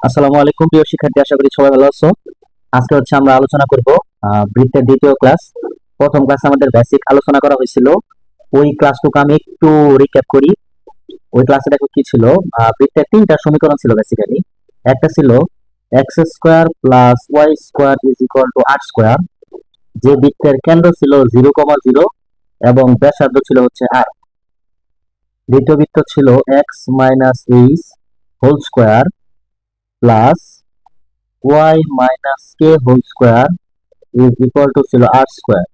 আসসালামু আলাইকুম প্রিয় শিক্ষার্থী, আশা করি সবাই ভালো আছো। আজকে আমরা আলোচনা করব বৃত্তের দ্বিতীয় ক্লাস। প্রথম ক্লাসে আমাদের বেসিক আলোচনা করা হয়েছিল। ওই ক্লাসটুকু আমি একটু রিক্যাপ করি। ওই ক্লাসে দেখো কি ছিল। বৃত্তের তিনটা সমীকরণ ছিল বেসিক্যালি। একটা ছিল x square plus Y square is equal to r square. যে বৃত্তের কেন্দ্র ছিল 0,0 এবং ব্যাসার্ধ ছিল হচ্ছে আর। দ্বিতীয় বৃত্ত ছিল x minus h whole square plus y minus k whole square is equal to ছিল আর স্কোয়ার।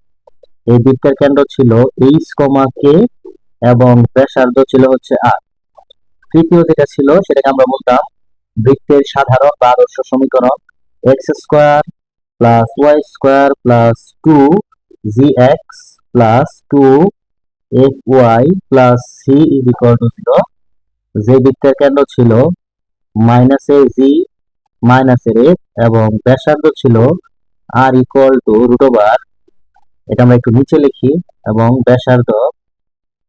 এই বৃত্তের কেন্দ্র ছিল এইচ কমা কে এবং ব্যাসার্ধ ছিল হচ্ছে আর। তৃতীয় যেটা ছিল সেটাকে আমরা বলতাম বৃত্তের সাধারণ বা আদর্শ সমীকরণ। X square plus Y square plus two g x plus two f Y plus c is equal to 0। যে বৃত্তের কেন্দ্র ছিল মাইনাসে জি মাইনাসের এফ এবং ব্যাসার্ধ ছিল আর ইকুয়াল টু রুট ওভার, এটা আমরা একটু নিচে লিখি, এবং ব্যাসার্ধ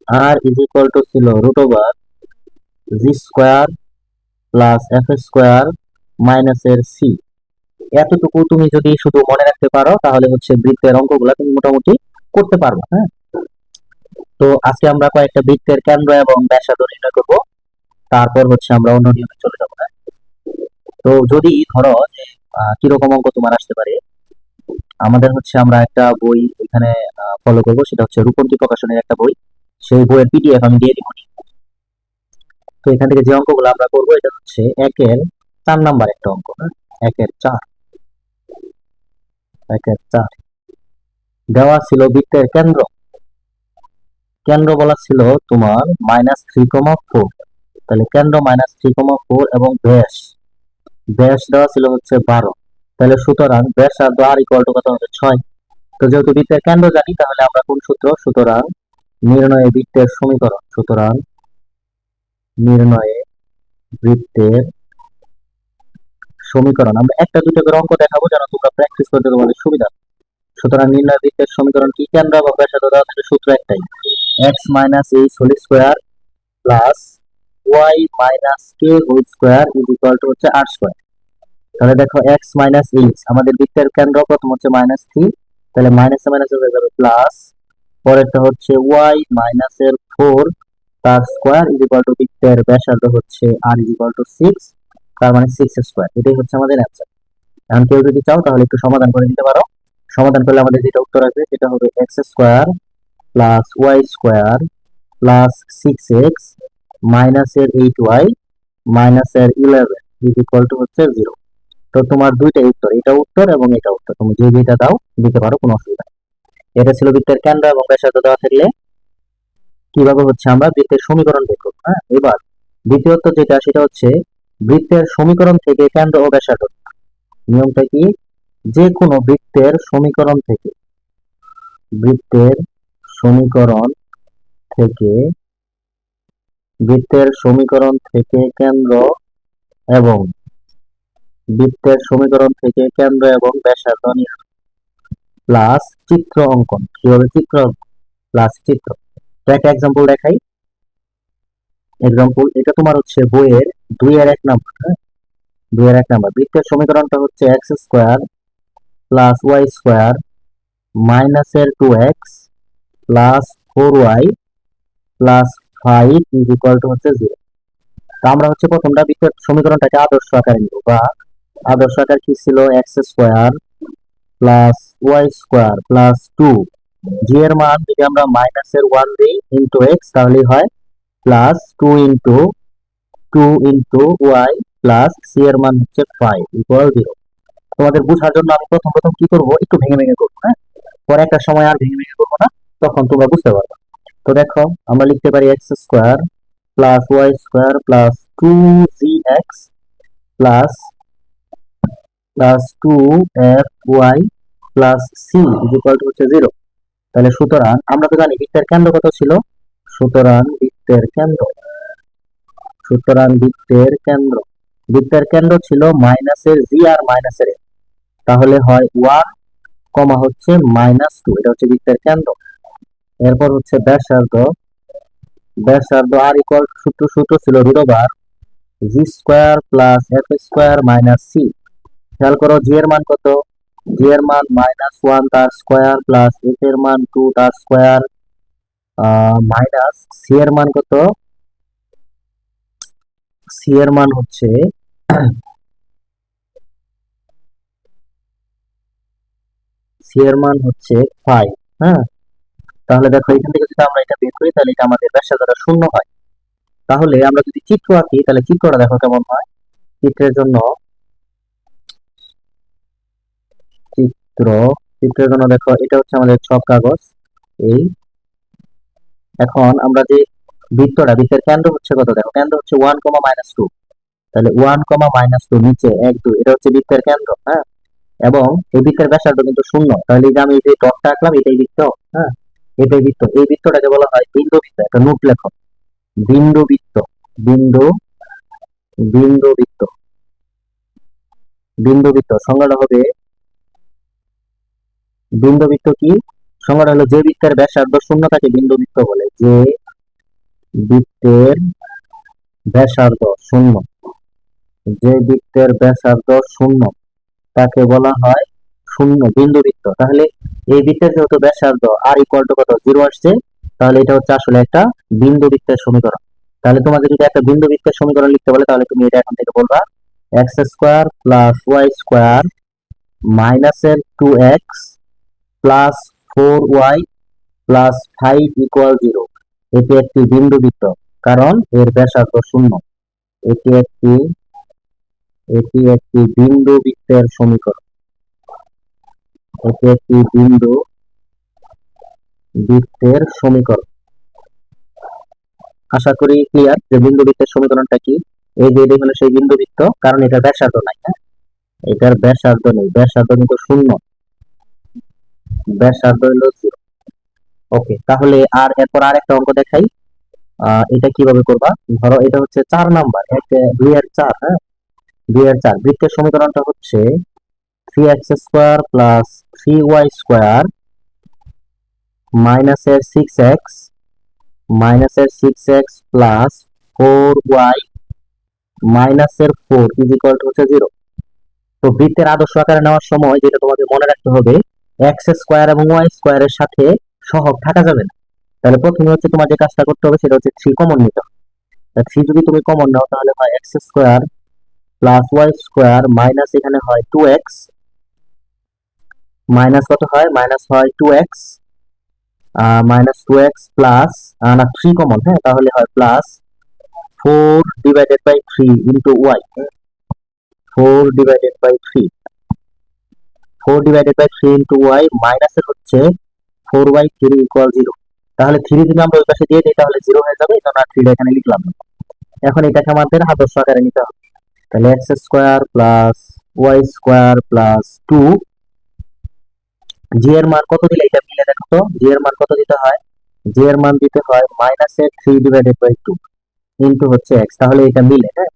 আর ইজ ইকুয়াল টু ছিল root over G square plus F square মাইনাসের সি। এতটুকু তুমি যদি শুধু মনে রাখতে পারো তাহলে বৃত্তের অঙ্কগুলা তুমি মোটামুটি করতে পারবে। হ্যাঁ, তো আজকে আমরা কয়েকটা বৃত্তের কেন্দ্র এবং ব্যাসার্ধ নির্ণয় করব। তারপর আমরা অন্য নিয়মে চলে যাবো। হ্যাঁ, তো যদি ধরো যে কিরকম অঙ্ক তোমার আসতে পারে। আমাদের আমরা একটা বই এখানে ফলো করব, সেটা রূপন্তী প্রকাশনের একটা বই। সেই বইয়ের পিডিএফ আমি দিয়ে দিব। তো এখান থেকে যে অঙ্কগুলো আমরা করবো এটা একের 4 নাম্বার একটা অঙ্ক। হ্যাঁ, একের 4। একের 4 দেওয়া ছিল বৃত্তের কেন্দ্র। কেন্দ্র বলা ছিল তোমার -3,4। তাহলে কেন্দ্র -3,4 এবং ব্যাস ব্যাস দেওয়া ছিল 12। তাহলে সুতরাং ব্যাসার্ধ আর ইকুয়াল টু কত হবে? 6। তো যেহেতু বৃত্তের কেন্দ্র জানি তাহলে আমরা কোন সূত্র, সুতরাং নির্ণয়ে বৃত্তের সমীকরণ। সুতরাং নির্ণয়ে বৃত্তের সমীকরণ। আমরা একটা দুটো করে অঙ্ক দেখাবো যেন তোমরা প্র্যাকটিস করতে তোমাদের সুবিধা। সুতরাং নির্ণয় বৃত্তের সমীকরণ কি? কেন্দ্র এবং ব্যাসার্ধ দেওয়া থাকে, সূত্র একটাই, x minus h whole square plus y minus k whole square is equal to r square. তাহলে দেখো এক্স মাইনাস এইচ আমাদের বৃত্তের কেন্দ্র, প্রথম -3, তাহলে মাইনাসে মাইনাসে হয়ে যাবে প্লাস, পরেরটা ওয়াই মাইনাসের 4 তার স্কোয়ার ইজ ইকুয়াল টু বৃত্তের ব্যাসার্ধ আর ইজ ইকুয়াল টু 6, তার মানে 6 স্কোয়ার। এটাই আমাদের অ্যান্সার। এখন কেউ যদি চাও তাহলে একটু সমাধান করে দিতে পারো। সমাধান করলে আমাদের যেটা উত্তর আসবে সেটা হবে x square plus Y square plus 6x মাইনাসের 8y মাইনাসের 11 ইজ ইকুয়াল টু 0। তো তোমার দুইটাই উত্তর, এটা উত্তর এবং এটা উত্তর, তুমি যে যেটা দাও দিতে পারো, কোনো অসুবিধা নেই। এটা ছিল বৃত্তের কেন্দ্র এবং ব্যাসার্ধ দেওয়া থাকলে কিভাবে আমরা বৃত্তের সমীকরণ বের করব। হ্যাঁ, এবার দ্বিতীয়ত যেটা সেটা বৃত্তের সমীকরণ থেকে কেন্দ্র ও ব্যাসার্ধ। নিয়মটা কি? যে কোনো বৃত্তের সমীকরণ থেকে বৃত্তের সমীকরণ থেকে কেন্দ্র এবং বৃত্তের সমীকরণ থেকে কেন্দ্র এবং ব্যাসার্ধ প্লাস চিত্র অঙ্কন। কি হবে? চিত্র প্লাস চিত্র। তো একটা এক্সাম্পল দেখাই। এক্সাম্পল এটা তোমার বইয়ের 2-1 নাম্বার। হ্যাঁ, 2-1 নাম্বার। বৃত্তের সমীকরণটা x square plus Y square মাইনাসের 2x plus 4y plus 5 is equal to 0। তো আমরা প্রথমটা বৃত্তের সমীকরণটাকে আদর্শ আকারে নিব, বা আদর্শ আকার কি ছিল? X square plus Y square plus 2, g এর মান যদি আমরা -1 দিই ইন্টু এক্স তাহলে হয় plus 2 into y plus c এর মান 5 ইকুয়াল 0। তোমাদের বোঝার জন্য আমি প্রথম প্রথম কি করব, একটু ভেঙে ভেঙে করবো। হ্যাঁ, পরে একটা সময় আর ভেঙে ভেঙে করবো না, তখন তোমরা বুঝতে পারবে। তো দেখো আমরা লিখতে পারি x square plus Y square plus 2gx plus plus 2fy plus c is equal to 0। তাহলে সুতরাং আমরা তো জানি বৃত্তের কেন্দ্র কত ছিল। সুতরাং বৃত্তের কেন্দ্র ছিল মাইনাসের জি আর মাইনাসের এ। তাহলে হয় 1, -2, এটা বৃত্তের কেন্দ্র। এরপর ব্যাসার্ধ আর ইকুয়াল সূত্র ছিল root over G square plus F square minus C. খেয়াল করো জি এর মান কত, জি এর মান -1 তার স্কোয়ার প্লাস এফ এর মান 2 তার স্কোয়ার মাইনাস সি এর মান কত, সি এর মান হচ্ছে সি এর মান হচ্ছে 5। হ্যাঁ, তাহলে দেখো এখান থেকে যদি আমরা এটা বের করি তাহলে এটা আমাদের ব্যাসার্ধটা শূন্য হয়। তাহলে আমরা যদি চিত্র আঁকি তাহলে চিত্রটা দেখো কেমন হয়। চিত্রের জন্য চিত্র চিত্রের জন্য দেখো এটা হচ্ছে আমাদের ছক কাগজ। এই এখন আমরা যে বৃত্তের কেন্দ্র হচ্ছে কত, দেখো কেন্দ্র হচ্ছে 1, -2। তাহলে 1, -2 নিচে 1, 2 এটা হচ্ছে বৃত্তের কেন্দ্র। হ্যাঁ, এবং এই বৃত্তের ব্যাসার্ধ কিন্তু শূন্য। তাহলে এই যে আমি এই যে ডটটা আঁকলাম এটাই বৃত্ত। হ্যাঁ, এটাই বৃত্ত। এই বৃত্তটাকে বলা হয় বিন্দু বৃত্ত। একটা নোট লেখো, বিন্দু বৃত্ত, বিন্দু বিন্দু বৃত্ত, বিন্দু বৃত্ত সংজ্ঞাটা হবে, বিন্দু বৃত্ত কি সংজ্ঞাটা হলো যে বৃত্তের ব্যাসার্ধ শূন্য তাকে বিন্দু বৃত্ত বলে। যে বৃত্তের ব্যাসার্ধ শূন্য, যে বৃত্তের ব্যাসার্ধ শূন্য তাকে বলা হয় শূন্য বিন্দু বৃত্ত। তাহলে এই বৃত্তের যেহেতু ব্যাসার্ধ আর ইকুয়াল টু কত 0 আসছে, তাহলে এটা হচ্ছে আসলে একটা বিন্দু বৃত্তের সমীকরণ। তাহলে তোমাকে যদি একটা বিন্দু বৃত্তের সমীকরণ লিখতে বলে তাহলে তুমি এটা এখন থেকে বলবা x square plus Y square মাইনাসের 2x plus 4y plus 5 equal 0। এটি একটি বিন্দু বৃত্ত কারণ এর ব্যাসার্ধ শূন্য। এটি একটি এটি একটি বিন্দু বৃত্তের সমীকরণ। এটি একটি বিন্দু বৃত্তের সমীকরণ। আশা করি ক্লিয়ার যে বিন্দু বৃত্তের সমীকরণটা কি। এই যে এটি হলো সেই বিন্দু বৃত্ত কারণ এটার ব্যাসার্ধ নাই। হ্যাঁ, এটার ব্যাসার্ধ নেই, ব্যাসার্ধ কিন্তু শূন্য, ব্যাসার্ধ হলো 0। ওকে, তাহলে আর এরপর আর একটা অঙ্ক দেখাই। এটা কিভাবে করবা, ধরো এটা হচ্ছে 4 নাম্বার 2 এর 4। হ্যাঁ, 2 এর 4 বৃত্তের সমীকরণটা হচ্ছে 3x square plus 3y square মাইনাসের 6x প্লাস 4y মাইনাসের 4 ইজ ইকুয়াল টু হচ্ছে 0। তো বৃত্তের আদর্শ আকারে নেওয়ার সময় যেটা তোমাকে মনে রাখতে হবে, এক্স স্কোয়ার এবং ওয়াই স্কোয়ারের সাথে সহগ থাকা যাবে না। তাহলে প্রথমে হচ্ছে তোমার যে কাজটা করতে হবে সেটা হচ্ছে 3 কমন নিতে হবে। 3 যদি তুমি কমন নাও তাহলে হয় x square plus Y square minus এখানে হয় 2x মাইনাস কত হয়, মাইনাস হয় 2x -2x প্লাস না 3 কমন। হ্যাঁ, তাহলে হয় plus 4/3 into y. 4/3 4/3 into y মাইনাসের হচ্ছে 4/3 ইকুয়াল 0। তাহলে 3 যদি আমরা ওই পাশে দিয়ে দিই তাহলে 0 হয়ে যাবে, এই জন্য আর 3 এখানে লিখলাম না। এখন এটাকে আমাদের আদর্শ আকারে নিতে হবে। তাহলে x square plus Y square plus 2, g এর মান কত দিলে এটা মিলে দেখো তো, জি এর মান কত দিতে হয়, জি এর মান দিতে হয় -3/2 ইন্টু হচ্ছে এক্স, তাহলে এটা মিলে। হ্যাঁ,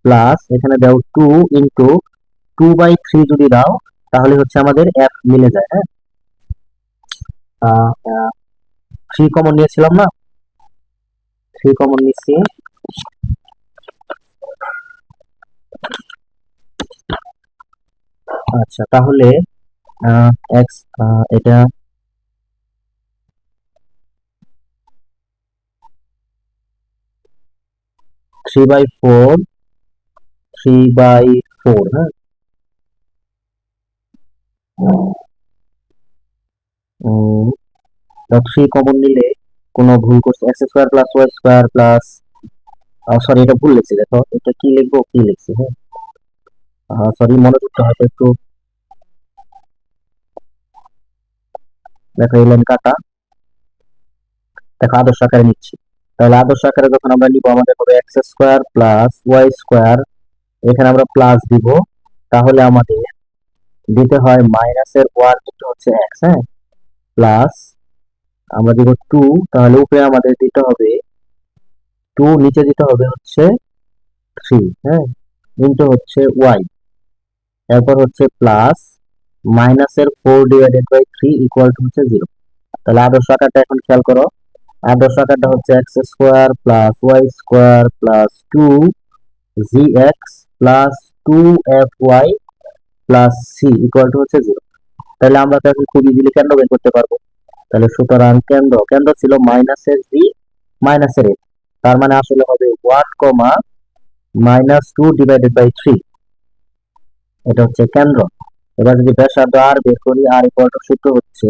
প্লাস এখানে দাও 2 ইন্টু 2/3 যদি দাও তাহলে হচ্ছে আমাদের এফ মিলে যায়। হ্যাঁ, 3 কমন নিয়েছিলাম না, 3 কমন নিচ্ছি। আচ্ছা, তাহলে এক্স এটা 3/4 3/4। হ্যাঁ, 3 কমন নিলে কোনো ভুল করছে, x square plus Y square plus, sorry এটা ভুল লিখছি, দেখো এটা কি লিখবো কি লিখছি। হ্যাঁ, সরি মনোযোগটা হয়তো একটু, দেখো এই লাইন কাটা, দেখো আদর্শ আকারে নিচ্ছি। তাহলে আদর্শ আকারে যখন আমরা নিব আমাদের হবে x square plus Y square, এখানে আমরা প্লাস দিব, তাহলে আমাদের দিতে হয় মাইনাসের 1 ইন্টু হচ্ছে এক্স। হ্যাঁ, প্লাস আমরা দিব 2, তাহলে উপরে আমাদের দিতে হবে 2, নিচে দিতে হবে হচ্ছে 3। হ্যাঁ, ইন্টু হচ্ছে ওয়াই, এরপর হচ্ছে প্লাস মাইনাসের 4/3 ইকুয়াল টু হচ্ছে 0। তাহলে আদর্শ আকারটা এখন খেয়াল করো, আদর্শ আকারটা হচ্ছে x square plus Y square plus 2 G x plus 2fy plus C equal to হচ্ছে 0। তাহলে আমরা তো এখন খুব ইজিলি কেন্দ্র বের করতে পারবো। তাহলে সুতরাং কেন্দ্র কেন্দ্র ছিল মাইনাসের জি মাইনাসের এ, তার মানে আসলে হবে 1, -2/3। এটা হচ্ছে কেন্দ্র। এবার যদি ব্যাসার্ধ আর বের করি, আর ইকুয়াল টু সূত্র হচ্ছে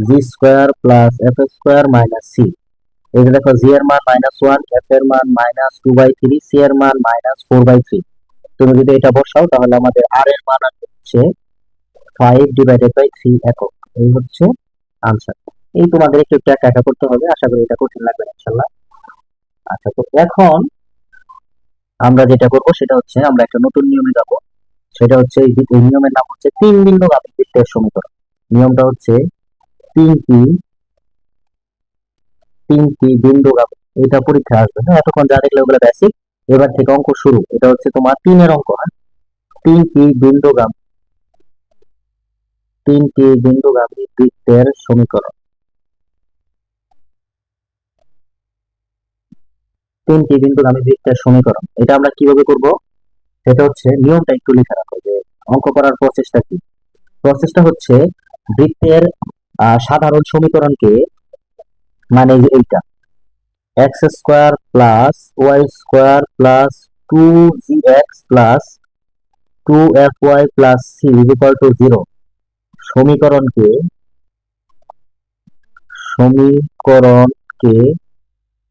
G square plus F square minus C. এই যে দেখো, জি এর মান -1, এফ এর মান -2/3, সি এর মান -4/3। তুমি যদি এটা বসাও তাহলে আমাদের আর এর মান হচ্ছে 5/3 একক। এই হচ্ছে আনসার। এই তোমাদের একটু একটু একা একা করতে হবে, আশা করি এটা কঠিন লাগবে না ইনশাল্লাহ। আচ্ছা, তো এখন আমরা যেটা করব সেটা হচ্ছে আমরা একটা নতুন নিয়মে যাব। সেটা হচ্ছে এই নিয়মের নাম হচ্ছে তিন বিন্দুগামী বৃত্তের সমীকরণ। নিয়মটা হচ্ছে তিনটি তিনটি বিন্দুগামী। এটা পরীক্ষা আসবে, হ্যাঁ? এতক্ষণ যা দেখলে ওগুলো বেসিক। এবার থেকে অঙ্ক শুরু। এটা হচ্ছে তোমার তিনের অঙ্ক, হ্যাঁ? তিনটি বিন্দুগামী তিনটি বিন্দুগামী বৃত্তের সমীকরণ। তিনটি বিন্দুগামী বৃত্তের সমীকরণ, এটা আমরা কিভাবে করব সেটা হচ্ছে নিয়মটা একটু লিখে রাখো যে অঙ্ক করার প্রসেসটা কি। প্রসেসটা হচ্ছে বৃত্তের সাধারণ সমীকরণকে, মানে যে এইটা x square plus Y square plus 2gx plus 2fy plus C equal to 0 সমীকরণকে সমীকরণকে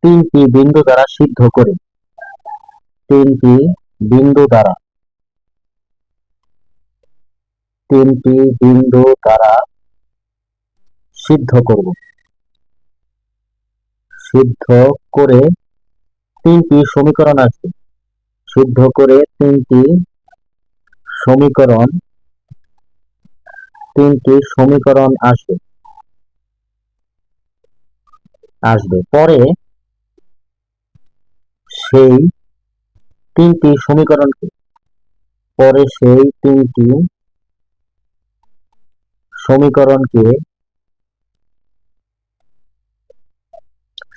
তিনটি বিন্দু দ্বারা সিদ্ধ করে তিনটি বিন্দু দ্বারা তিনটি বিন্দু দ্বারা সিদ্ধ করব। সিদ্ধ করে তিনটি সমীকরণ আসবে। সিদ্ধ করে সমীকরণ তিনটি সমীকরণ আসবে আসবে পরে সেই তিনটি সমীকরণকে পরে সেই তিনটি সমীকরণকে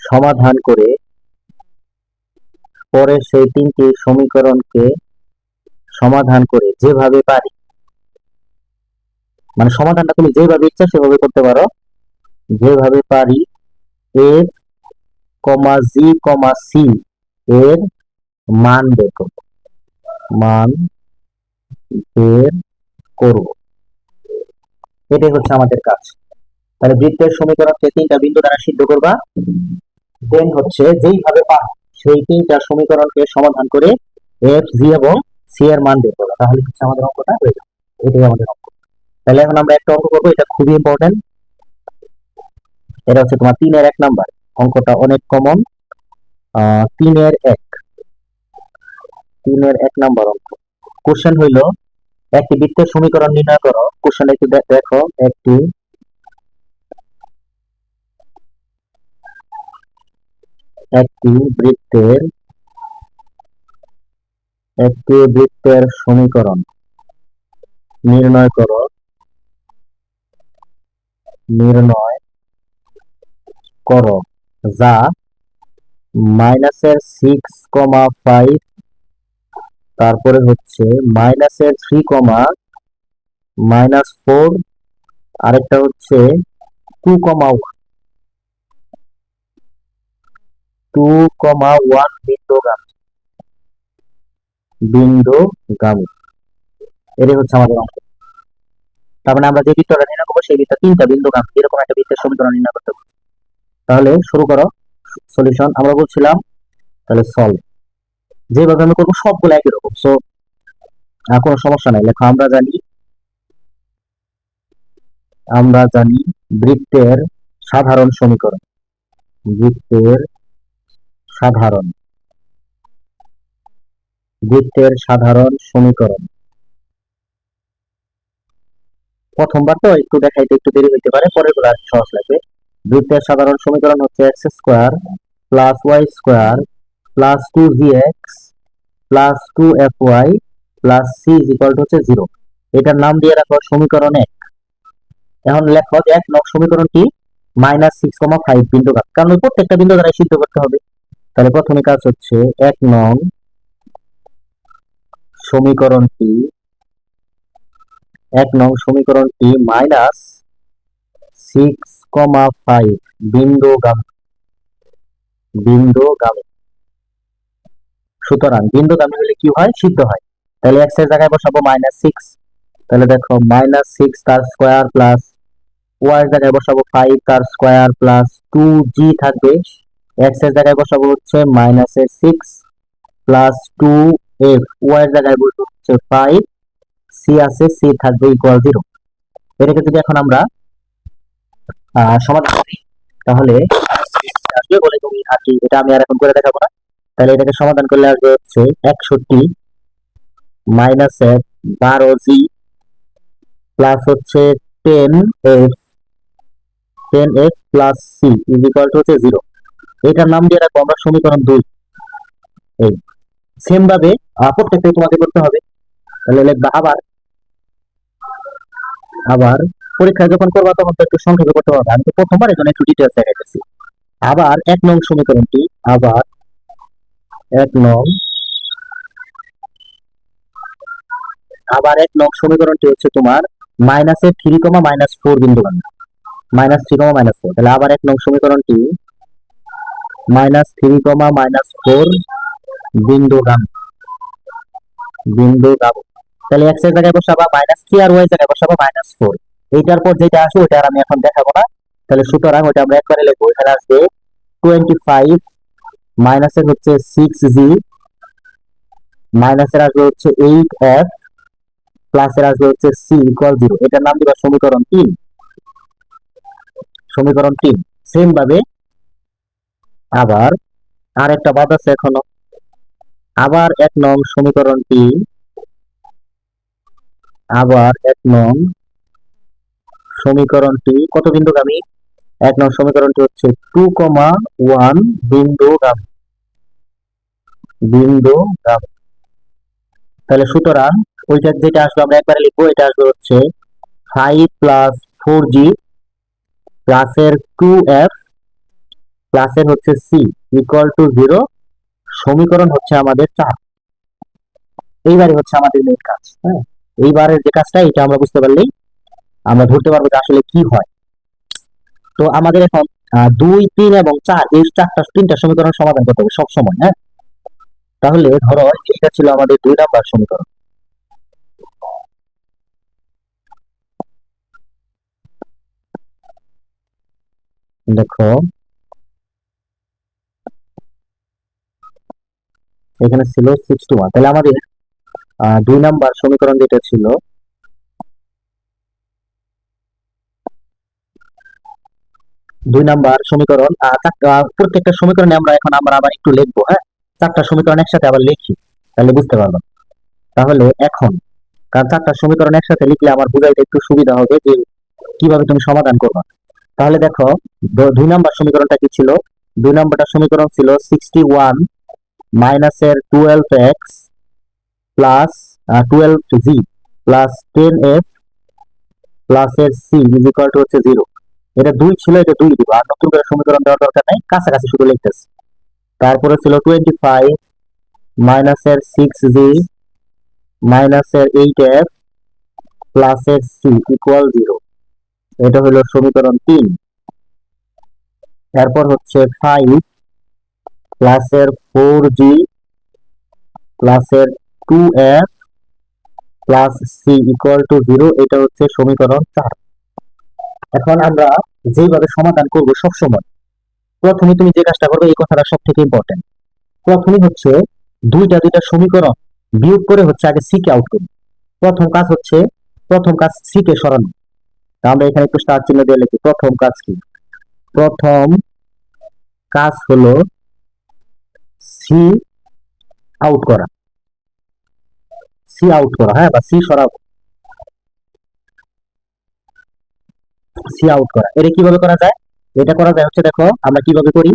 সমাধান করে পরে সেই তিনটি সমীকরণকে সমাধান করে যেভাবে পারি, মানে সমাধানটা তুমি যেভাবে ইচ্ছা সেভাবে করতে পারো, যেভাবে পারি এফ জি সি এর মান বের করব। মান বের করব, এটাই হচ্ছে আমাদের কাজ। তাহলে বৃত্তের সমীকরণকে তিনটা বিন্দু দ্বারা সিদ্ধ করবা, দেন হচ্ছে যেইভাবে পারো সেই তিনটা সমীকরণকে সমাধান করে এফ জি এবং সি এর মান বের করবা, তাহলে হচ্ছে আমাদের অঙ্কটা হয়ে যাবে। এটাই আমাদের অঙ্ক। তাহলে এখন আমরা একটা অঙ্ক করবো, এটা খুবই ইম্পর্টেন্ট। এটা হচ্ছে তোমার 3-এর 1 নাম্বার। অঙ্কটা অনেক কমন। 3-এর 1 3-এর 1 নাম্বার অঙ্ক। কোশ্চেন হইল একটি বৃত্তের সমীকরণ নির্ণয় করো। কোশ্চেন একটু দেখো। একটি বৃত্তের সমীকরণ নির্ণয় করো যা -6,5, তারপরে হচ্ছে -3, আরেকটা হচ্ছে 2,1 বিন্দুগামী। এটাই হচ্ছে আমাদের অঙ্ক। তার মানে আমরা যে বৃত্তটা নির্ণয় করবো সেই বৃত্ত তিনটা বিন্দুগামী, এরকম একটা বৃত্তের সমীকরণ নির্ণয় করতে হবে। তাহলে শুরু করো। সলিউশন আমরা বলছিলাম, তাহলে সলভ যেভাবে আমি করবো সবগুলো একই রকম, সো কোনো সমস্যা নাই। লেখো আমরা জানি বৃত্তের সাধারণ সমীকরণ। বৃত্তের সাধারণ সমীকরণ। প্রথমবার তো একটু দেখাইতে একটু দেরি হইতে পারে, পরের গুলো আর সহজ লাগবে। বৃত্তের সাধারণ সমীকরণ হচ্ছে x square plus Y square plus 2gx plus 2fy plus C equal to হচ্ছে 0। এটার নাম দিয়ে রাখো সমীকরণ 1। এখন লেখো যে 1 নং সমীকরণ কি, -6,5 বিন্দুঘাত, কারণ ওই প্রত্যেকটা বিন্দু দ্বারা সিদ্ধ করতে হবে। তাহলে প্রথমে কাজ হচ্ছে 1 নং সমীকরণটি এক নং সমীকরণটি -6,5 বিন্দুগামী। সুতরাং বিন্দুগামী হলে কি হয়? সিদ্ধ হয়। তাহলে এক্স এর জায়গায় বসাবো -6, তাহলে দেখো -6 তার স্কোয়ার প্লাস ওয়াই এর জায়গায় বসাবো 5 তার স্কোয়ার প্লাস 2g থাকবে। এক্স এর জায়গায় বসাবো হচ্ছে -6 প্লাস 2f, ওয়াই এর জায়গায় বসাবো হচ্ছে 5, সি আছে, সি থাকবে ইকুয়াল 0। এটাকে যদি এখন আমরা সমাধান করি তাহলে আসবে বলে তুমি আর কি, এটা আমি আর এখন করে দেখাবো না। তাহলে এটাকে সমাধান করলে আসবে হচ্ছে 61 -12g প্লাস হচ্ছে 10f plus c is equal to হচ্ছে 0। এটার নাম দিয়ে রাখবো আমরা সমীকরণ 2। এই সেম ভাবে প্রত্যেকটাই তোমাকে করতে হবে। তাহলে লিখবা আবার আবার পরীক্ষা যখন করবা তখন তো একটু সংক্ষেপে করতে হবে, আমি তো প্রথমবার এই জন্য একটু ডিটেলস দেখাইতেছি। আবার এক নং সমীকরণটি এক নং সমীকরণটি হচ্ছে তোমার -3, -4 বিন্দুগামী। -3, -4, তাহলে আবার এক নং সমীকরণটি -3, -4 বিন্দুগামী। তাহলে এক্স এর জায়গায় বসাবা -3 আর ওয়াই এর জায়গায় বসাবা -4। এইটার পর যেটা আসবে ওটা আর আমি এখন দেখাবো না। তাহলে সুতরাং ওটা আমরা একবারে লিখবো। এখানে আসবে 25, মাইনাসের হচ্ছে 6g, মাইনাসের আসবে হচ্ছে 8f, প্লাসের আসবে হচ্ছে সি ইকুয়াল 0। এটার নাম দিবা সমীকরণ 3। সেম ভাবে আবার আরেকটা বাদ আছে এখনো। আবার এক নং সমীকরণটি কত বিন্দুগামী? এক নং সমীকরণটি হচ্ছে 2,1 বিন্দুগামী। তাহলে সুতরাং ওইটা যেটা আসবে আমরা একবারে লিখবো। এটা আসবে হচ্ছে 5 প্লাস 4g প্লাসের 2f প্লাসের হচ্ছে সি ইকুয়াল টু 0। সমীকরণ হচ্ছে আমাদের 4। এইবারে হচ্ছে আমাদের মেইন কাজ। হ্যাঁ, এইবারের যে কাজটা এটা আমরা বুঝতে পারলেই আমরা ধরতে পারবো যে আসলে কি হয়। তো আমাদের এখন 2, 3 এবং 4 এই তিনটা সমীকরণ সমাধান করতে হবে সব সময়। হ্যাঁ, তাহলে ধরো এটা ছিল আমাদের 2 নাম্বার সমীকরণ। দেখো এখানে ছিল 6 to 1। তাহলে আমাদের 2 নাম্বার সমীকরণ যেটা ছিল, 2 নাম্বার সমীকরণ প্রত্যেকটা সমীকরণে আমরা আবার একটু লিখবো। হ্যাঁ, 4টা সমীকরণ একসাথে আবার লিখি, তাহলে বুঝতে পারবো। তাহলে এখন কারণ 4টা সমীকরণ একসাথে লিখলে আমার বুঝাইতে একটু সুবিধা হবে যে কিভাবে তুমি সমাধান করবা। তাহলে দেখো 2 নাম্বার সমীকরণটা কি ছিল? 2 নাম্বারটা সমীকরণ ছিল 61 মাইনাসের 12x plus 12g plus 10f প্লাসের সি ইজ ইকুয়াল টু হচ্ছে 0। এটা 2 ছিল, এটা 2 দিব, আর নতুন করে সমীকরণ দেওয়ার দরকার নাই, কাছাকাছি শুধু লিখতেছি। তারপরে ছিল 25 মাইনাসের 6g মাইনাসের 8f প্লাসের সি ইকুয়াল 0। এটা হলো সমীকরণ 3। এরপর হচ্ছে 5 প্লাসের 4g প্লাসের 2f plus C equal to 0। এটা হচ্ছে সমীকরণ 4। এখন আমরা যেভাবে সমাধান করব সব সময়, প্রথমে তুমি যে কাজটা করবে এই কথাটা সব থেকে ইম্পর্টেন্ট। প্রথমে হচ্ছে দুইটা সমীকরণ বিয়োগ করে হচ্ছে আগে সি কে আউট করি। প্রথম কাজ সি কে সরানো। তা আমরা এখানে একটু স্টার চিহ্ন দিয়ে লিখি। প্রথম কাজ কি? প্রথম কাজ হলো সি আউট করা। হ্যাঁ, বা সি সরাবো, সি আউট করা। এটা কিভাবে করা যায়? এটা করা যায় হচ্ছে, দেখো আমরা কিভাবে করি।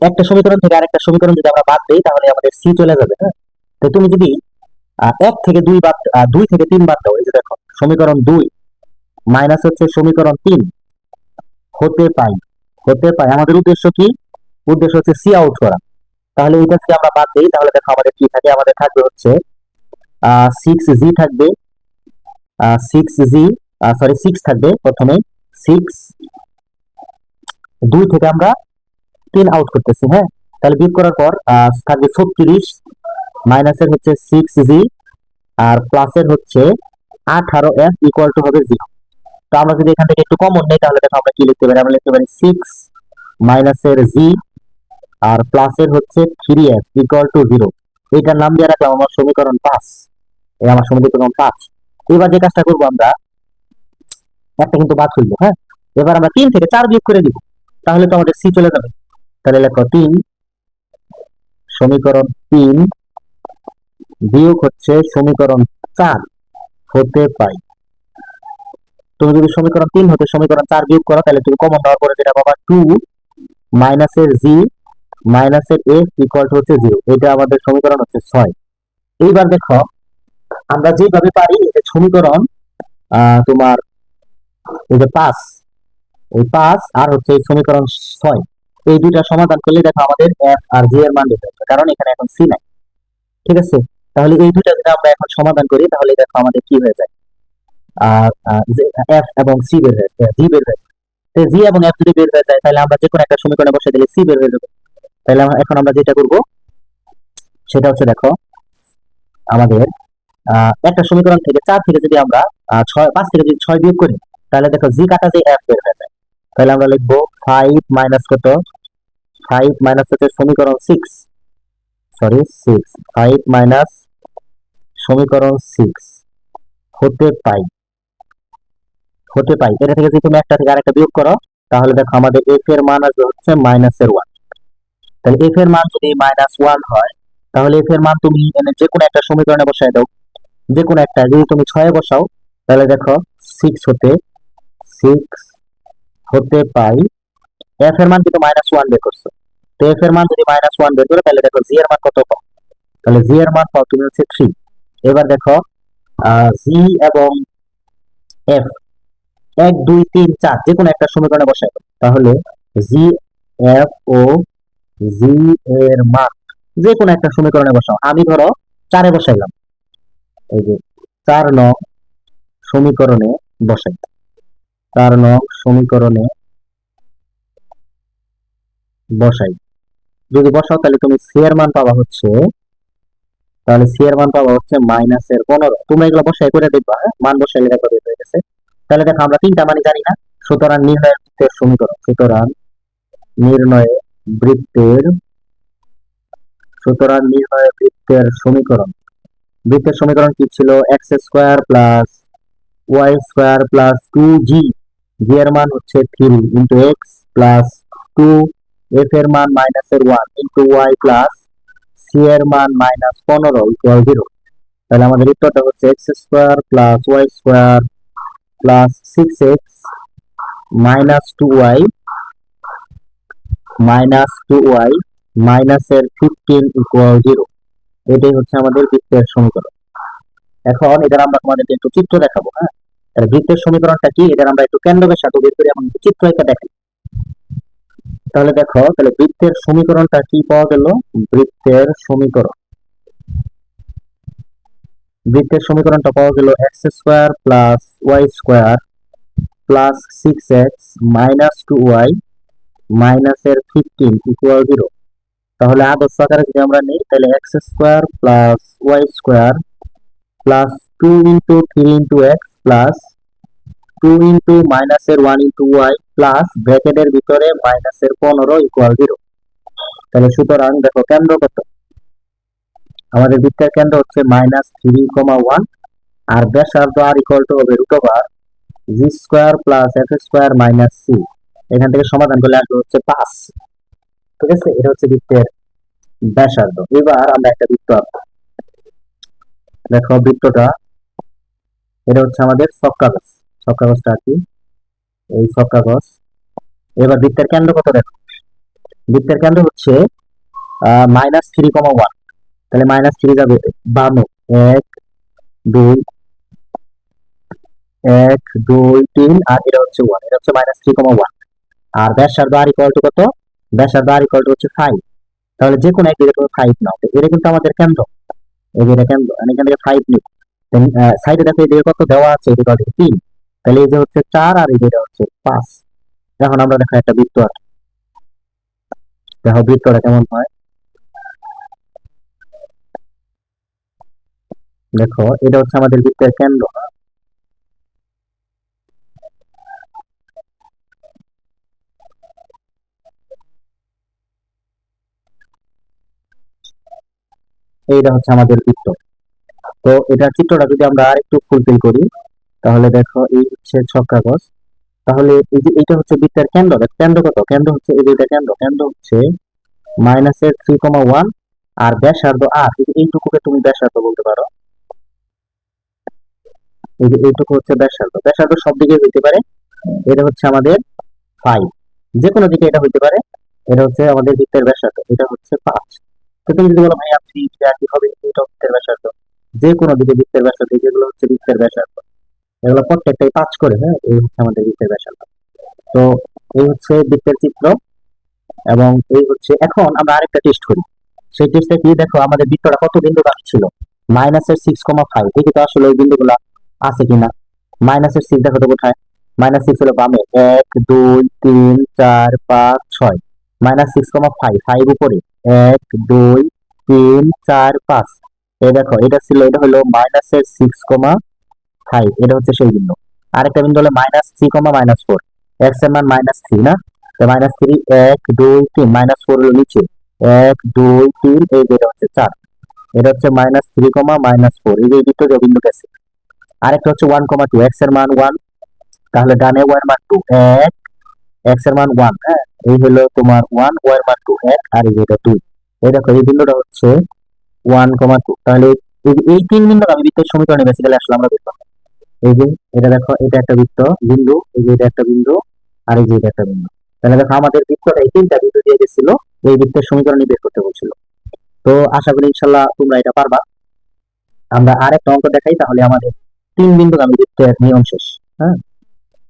একটা সমীকরণ থেকে আরেকটা সমীকরণ যদি আমরা বাদ দিই তাহলে আমাদের সি চলে যাবে। হ্যাঁ, তো তুমি যদি 1 থেকে 2 বাদ 2 থেকে 3 বাদ দাও, এই যে দেখো সমীকরণ 2 মাইনাস হচ্ছে সমীকরণ 3 হতে পাই। আমাদের উদ্দেশ্য কি? উদ্দেশ্য হচ্ছে সি আউট করা। তাহলে এটা যদি আমরা বাদ দিই তাহলে দেখো আমাদের কি থাকে? আমাদের থাকবে হচ্ছে 6g থাকবে, 6g, সরি 6 থাকবে প্রথমে। 6, 2 থেকে আমরা 3 আউট করতেছি, হ্যাঁ। তাহলে বিয়োগ করার পর থাকবে 36, মাইনাসের হচ্ছে 6g, আর প্লাসের হচ্ছে 18f ইকুয়াল টু হবে 0। তো আমরা যদি এখান থেকে একটু কমন নেই তাহলে দেখো আমরা কি লিখতে পারি, আমরা লিখতে পারি 6 মাইনাসের g আর প্লাসের হচ্ছে 3f ইকুয়াল টু 0। এটার নাম দিয়ে রাখলাম আমার সমীকরণ 5। এই আমার সমীকরণ 5। এবার যে কাজটা করবো আমরা, একটা কিন্তু বাদ হইলো, হ্যাঁ। এবার আমরা 3 থেকে 4 বিয়োগ করে দিব, তাহলে তো আমাদের সি চলে যাবে। তাহলে লেখো 3, সমীকরণ 3 বিয়োগ হচ্ছে সমীকরণ 4 হতে পাই। তুমি যদি সমীকরণ 3 হতে সমীকরণ 4 বিয়োগ করো তাহলে তুমি কমন নেওয়ার পরে যেটা পাবা 2 মাইনাসের জি মাইনাসের এফ ইকুয়াল টু হচ্ছে 0। এটা আমাদের সমীকরণ হচ্ছে 6। এইবার দেখো আমরা যেভাবে পারি এই যে সমীকরণ তোমার এই যে 5, এই 5 আর হচ্ছে এই সমীকরণ 6, এই দুইটা সমাধান করলে দেখো আমাদের এফ আর জি এর মান বের হয়ে যাবে, কারণ এখানে এখন সি নাই। ঠিক আছে, তাহলে এই দুইটা যদি আমরা এখন সমাধান করি তাহলে দেখো আমাদের কি হয়ে যায়, আর এফ এবং সি বের হয়ে যায়, জি বের হয়ে যায়। তো জি এবং এফ যদি বের হয়ে যায় তাহলে আমরা যে কোনো একটা সমীকরণে বসে দিলে সি বের হয়ে যাবে। তাহলে এখন আমরা যেটা করব সেটা হচ্ছে দেখো আমাদের একটা সমীকরণ থেকে 4 থেকে যদি আমরা 5 থেকে যদি 6 বিয়োগ করি তাহলে দেখো জি কাটা যে এফ বের হয়ে যায়। তাহলে আমরা লিখবো 5 মাইনাস কত, 5 মাইনাস হচ্ছে সমীকরণ 6, সরি 6, 5 মাইনাস সমীকরণ 6 হতে পাই, হতে পাই। এটা থেকে যদি তুমি একটা থেকে আরেকটা বিয়োগ করো তাহলে দেখো আমাদের এফ এর মান আসবে হচ্ছে -1। তাহলে এফ এর মান যদি -1 হয় তাহলে এফ এর মান তুমি যে কোনো একটা সমীকরণে বসায় দাও, যে কোনো একটা। যদি তুমি 6 এ বসাও তাহলে দেখো 6 হতে পাই, এফ এর মান কিন্তু -1 বের করছো। তো এফ এর মান যদি -1 বের করো তাহলে দেখো জি এর মান কত পাও, তাহলে জি এর মান পাও তুমি হচ্ছে 3। এবার দেখো জি এবং এফ 1 2 3 4 যে কোনো একটা সমীকরণে বসাই দাও, তাহলে জি এফ ও জি এর মান যে কোনো একটা সমীকরণে বসাও। আমি ধরো 4 এ বসাইলাম, এই যে 4 নং সমীকরণে বসাই, 4 নং সমীকরণে বসাই। যদি বসাও তাহলে তুমি সি এর মান পাবা হচ্ছে, তাহলে সি এর মান পাবা হচ্ছে -15। তুমি এগুলো বসাই করে দেখবা, হ্যাঁ? মান বসাইলে দেখো বের হয়ে গেছে। তাহলে দেখো আমরা তিনটা মানে জানি না, সুতরাং নির্ণয়ের বৃত্তের সমীকরণ, নির্ণয়ে বৃত্তের নির্ণয় বৃত্তের সমীকরণ, বৃত্তের সমীকরণ কি ছিল, x square plus Y square plus 2g, জি এর মান হচ্ছে 3 ইন্টু এক্স প্লাস 2, এফ এর মান -1 ইন্টু ওয়াই প্লাস সি এর মান -15 ইকুয়াল 0। তাহলে আমাদের উত্তরটা হচ্ছে x square plus Y square plus 6x minus 2y মাইনাসের 15 ইকুয়াল 0। এটাই হচ্ছে আমাদের বৃত্তের সমীকরণ। এখন এটার আমরা তোমাদেরকে একটু চিত্র দেখাবো, হ্যাঁ। তাহলে বৃত্তের সমীকরণটা কি, এটার আমরা একটু কেন্দ্রকের সাথে বের করি এমন চিত্র একটা দেখাই। তাহলে দেখো, তাহলে বৃত্তের সমীকরণটা কি পাওয়া গেল, বৃত্তের সমীকরণটা পাওয়া গেল x square plus Y square plus 6x minus 2y মাইনাসের 15 ইকুয়াল 0। তাহলে আদর্শ আকারে যদি আমরা নিই তাহলে x square plus Y square plus 2 into 3 into x plus 2 into মাইনাসের 1 ইন্টু ওয়াই প্লাস ব্র্যাকেটের ভিতরে -15 ইকুয়াল 0। তাহলে সুতরাং দেখো কেন্দ্র কত, আমাদের বৃত্তের কেন্দ্র হচ্ছে -3,1 আর ব্যাসার্ধ আর ইকুয়াল টু হবে √, G square plus F square minus C. এখান থেকে সমাধান করলে আসবে হচ্ছে 5। ঠিক আছে, এটা হচ্ছে বৃত্তের ব্যাসার্ধ। এবার আমরা একটা বৃত্ত আঁকবো। দেখো বৃত্তটা, এটা হচ্ছে আমাদের সব কাগজ, সব কাগজটা আঁকি, এই সব কাগজ। এবার বৃত্তের কেন্দ্র কত দেখো, বৃত্তের কেন্দ্র হচ্ছে -3,1। তাহলে -3 যাবে বামে, 1 2 3, আর এটা হচ্ছে 1, এটা হচ্ছে -3,1। আর ব্যাসার্ধ আর ইকুয়াল টু কত, ব্যাসার্ধ আর ইকুয়াল টু হচ্ছে 5। তাহলে যে কোনো একদিকে তুমি 5 নাও, এটা কিন্তু আমাদের কেন্দ্র। এই যে এটা কেন এখান থেকে 5 নিব, দেন সাইডে দেখো এদিকে কত দেওয়া আছে, এদিকে অলরেডি 3, তাহলে এই যে হচ্ছে 4 আর এই যে এটা হচ্ছে 5। এখন আমরা দেখো একটা বৃত্ত আছে, দেখো বৃত্তটা কেমন হয়। দেখো এটা হচ্ছে আমাদের বৃত্তের কেন্দ্র। এইটা হচ্ছে আমাদের বৃত্ত। তো এটার চিত্রটা যদি আমরা আরেকটু ফুলফিল করি, তাহলে দেখো এই হচ্ছে ছক কাগজ। তাহলে এই যে এইটা হচ্ছে বৃত্তের কেন্দ্র, কেন্দ্র কত, কেন্দ্র হচ্ছে এই যে এটা কেন্দ্র, কেন্দ্র হচ্ছে মাইনাসের 3,1, আর ব্যাসার্ধ আর এই যে এইটুকুকে তুমি ব্যাসার্ধ বলতে পারো। এই যে এইটুকু হচ্ছে ব্যাসার্ধ, ব্যাসার্ধ সব দিকে হইতে পারে। এটা হচ্ছে আমাদের 5, যে কোনো দিকে এটা হইতে পারে। এটা হচ্ছে আমাদের বৃত্তের ব্যাসার্ধ, এটা হচ্ছে 5। তো তুমি যদি বলো ভাই আপনি কি হবে, এটা বৃত্তের ব্যাসার্ধ, যে কোনো দিকে বৃত্তের ব্যাসার্ধ, যেগুলো হচ্ছে বৃত্তের ব্যাসার্ধ এগুলো প্রত্যেকটাই 5 করে। হ্যাঁ, এই হচ্ছে আমাদের বৃত্তের ব্যাসার্ধ। তো এই হচ্ছে বৃত্তের চিত্র। এবং এই হচ্ছে এখন আমরা আরেকটা টেস্ট করি। সেই টেস্টে কি, দেখো আমাদের বৃত্তটা কত বিন্দু বাকি ছিল, -6,5। দেখি তো আসলে ওই বিন্দুগুলা আছে কিনা। -6 দেখো তো কোথায়, -6 হলো বামে, 1 2 3 4 5 6, -6,5, 5 উপরে, 1 2 3 4 5। এই দেখো এটা ছিল, এটা হলো -6,5, এটা হচ্ছে সেই বিন্দু। আরেকটা বিন্দু হলো -3, -4, এক্স এর মান -3 না, তো -3, 1 2 3, -4 হলো নিচে, 1 2 3, এই যে এটা হচ্ছে 4, এটা হচ্ছে -3, -4, এই যে এই দুটো বিন্দু গেছে। আরেকটা হচ্ছে 1,2, এক্স এর মান 1, তাহলে ডানে ওয়াই এর মান 2, এক, এক্স এর মান 1, হ্যাঁ, এই হলো তোমার 1, ওয়াই এর মান 2, 1, আর এই যে এটা 2। এই দেখো এই বিন্দুটা হচ্ছে 1,2। তাহলে এই যে এই তিন বিন্দু আমি বৃত্তের সমীকরণে বেসিক্যালি আসলে আমরা দেখলাম। এই যে এটা দেখো, এটা একটা বৃত্ত বিন্দু, এই যে এটা একটা বিন্দু, আর এই যে এটা একটা বিন্দু। তাহলে দেখো আমাদের বৃত্তটা এই তিনটা বিন্দু দিয়ে গেছিল, এই বৃত্তের সমীকরণ বের করতে বলছিল। তো আশা করি ইনশাল্লাহ তোমরা এটা পারবা। আমরা আর একটা অঙ্ক দেখাই, তাহলে আমাদের তিন বিন্দুগামী বৃত্তের নিয়ম শেষ। হ্যাঁ,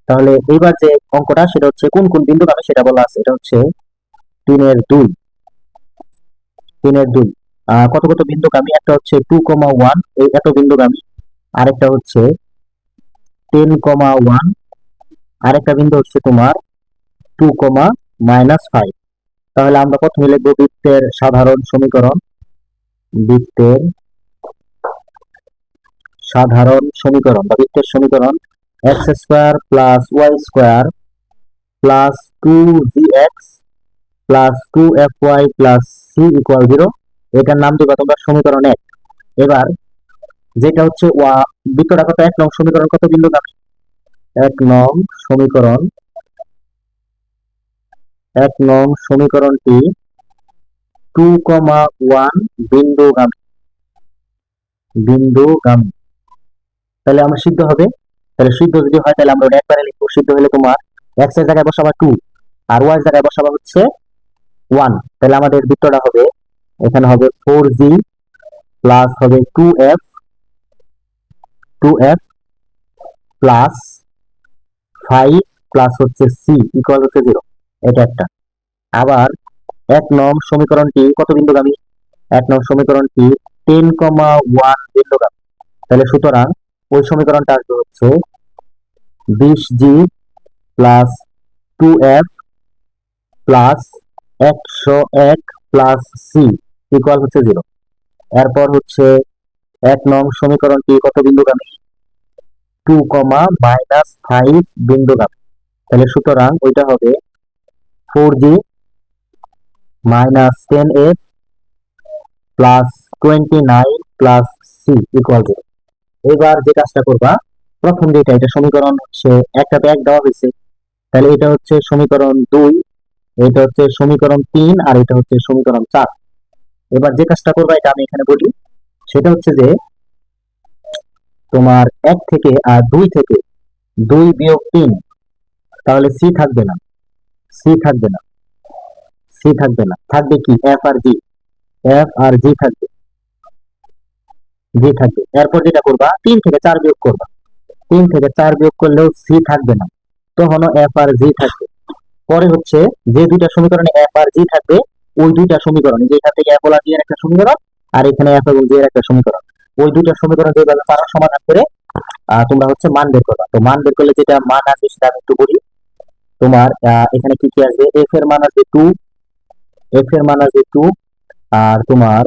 তাহলে এইবার যে অঙ্কটা সেটা হচ্ছে কোন কোন বিন্দুগামী সেটা বলা আছে। এটা হচ্ছে 3-এর 2, 3-এর 2। কত কত বিন্দুগামী, একটা হচ্ছে 2,1, এই এত বিন্দুগামী। আরেকটা হচ্ছে 10,1, আরেকটা বিন্দু হচ্ছে তোমার 2,-5। তাহলে আমরা প্রথমে লিখবো বৃত্তের সাধারণ সমীকরণ। বৃত্তের সাধারণ সমীকরণ বা বৃত্তের সমীকরণ, x² + y² + 2gx + 2fy + c = 0। এটার নাম দিবা তোমরা সমীকরণ 1। এবার যেটা হচ্ছে বৃত্তটা কত, 1 নং সমীকরণ কত বিন্দুগামী, 1 নং সমীকরণ, 1 নং সমীকরণটি 2,1 বিন্দুগামী, বিন্দুগামী। তাহলে আমরা সিদ্ধ হবে, তাহলে সিদ্ধ যদি হয় তাহলে আমরা ওটা একবারে লিখবো। সিদ্ধ হলে তোমার এক্স এর জায়গায় বসাবা 2, আর ওয়াই এর জায়গায় বসাবা হচ্ছে 1। তাহলে আমাদের বৃত্তটা হবে, এখানে হবে 4g প্লাস হবে 2f প্লাস 5 প্লাস হচ্ছে c ইকুয়াল হচ্ছে 0। এটা একটা। আবার 1 নং সমীকরণটি কত বিন্দুগামী, 1 নং সমীকরণটি 10,1 বিন্দুগামী। তাহলে সুতরাং ওই সমীকরণটা আসবে হচ্ছে 20g plus 2f plus 101 plus C equal হচ্ছে 0। এরপর হচ্ছে 1 নং সমীকরণটি কত বিন্দুগামী, 2,-5 বিন্দুগামী। তাহলে সুতরাং ওইটা হবে 4g - 10f plus 29 plus C equal 0। এবার যে কাজটা করবা, প্রথম যেটা, এটা সমীকরণ হচ্ছে একটাতে 1 দেওয়া হয়েছে, তাহলে এটা হচ্ছে সমীকরণ 2, এটা হচ্ছে সমীকরণ 3, আর এটা হচ্ছে সমীকরণ 4। এবার যে কাজটা করবা এটা আমি এখানে বলি, সেটা হচ্ছে যে তোমার 1 থেকে আর 2 থেকে 2 বিয়োগ 3, তাহলে সি থাকবে না, সি থাকবে না, সি থাকবে না, থাকবে কি এফ আর জি, এফ আর জি থাকবে, জি থাকবে। এরপর যেটা করবা, 3 থেকে 4 বিয়োগ করবা, 3 থেকে 4 বিয়োগ করলেও সি থাকবে না, তখনও এফ আর জি থাকবে। পরে হচ্ছে যে দুইটা সমীকরণে এফ আর জি থাকবে, ওই দুইটা সমীকরণ, যে এখান থেকে এফ আর জি এর একটা সমীকরণ, আর এখানে এফ এবং জি এর একটা সমীকরণ। ওই দুইটা সমীকরণ যেভাবে পারো সমাধান করে তোমরা হচ্ছে মান বের করবা। তো মান বের করলে যেটা মান আসবে সেটা আমি একটু বলি। তোমার এখানে কি কি আসবে, এফ এর মান আসবে 2, এফ এর মান আসবে 2, আর তোমার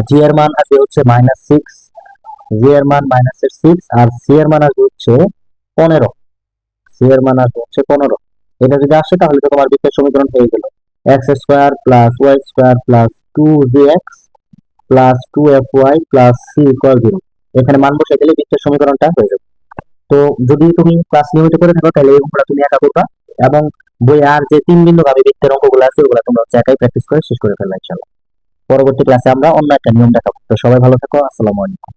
জি এর মান আসবে হচ্ছে -6, জি এর মান -6, আর সি এর মান আসবে হচ্ছে 15, সি এর মান আসবে হচ্ছে 15। এটা যদি আসে তাহলে তো তোমার বৃত্তের সমীকরণ হয়ে গেল, x square plus Y square plus 2 জি x plus 2 F Y plus C equal 0। এখানে মান বসে গেলে বৃত্তের সমীকরণটা হয়ে যাবে। তো যদি তুমি ক্লাস নিয়মিত করে থাকো তাহলে এই অঙ্কটা তুমি একা করবা, এবং বই আর যে 3 বিন্দু ভাবে বৃত্তের অঙ্কগুলো আছে ওগুলো তোমরা হচ্ছে একাই প্র্যাকটিস করে শেষ করে ফেলবা ইনশাআল্লাহ। পরবর্তী ক্লাসে আমরা অন্য একটা নিয়ম দেখাবো। তো সবাই ভালো থাকো, আসসালামু আলাইকুম।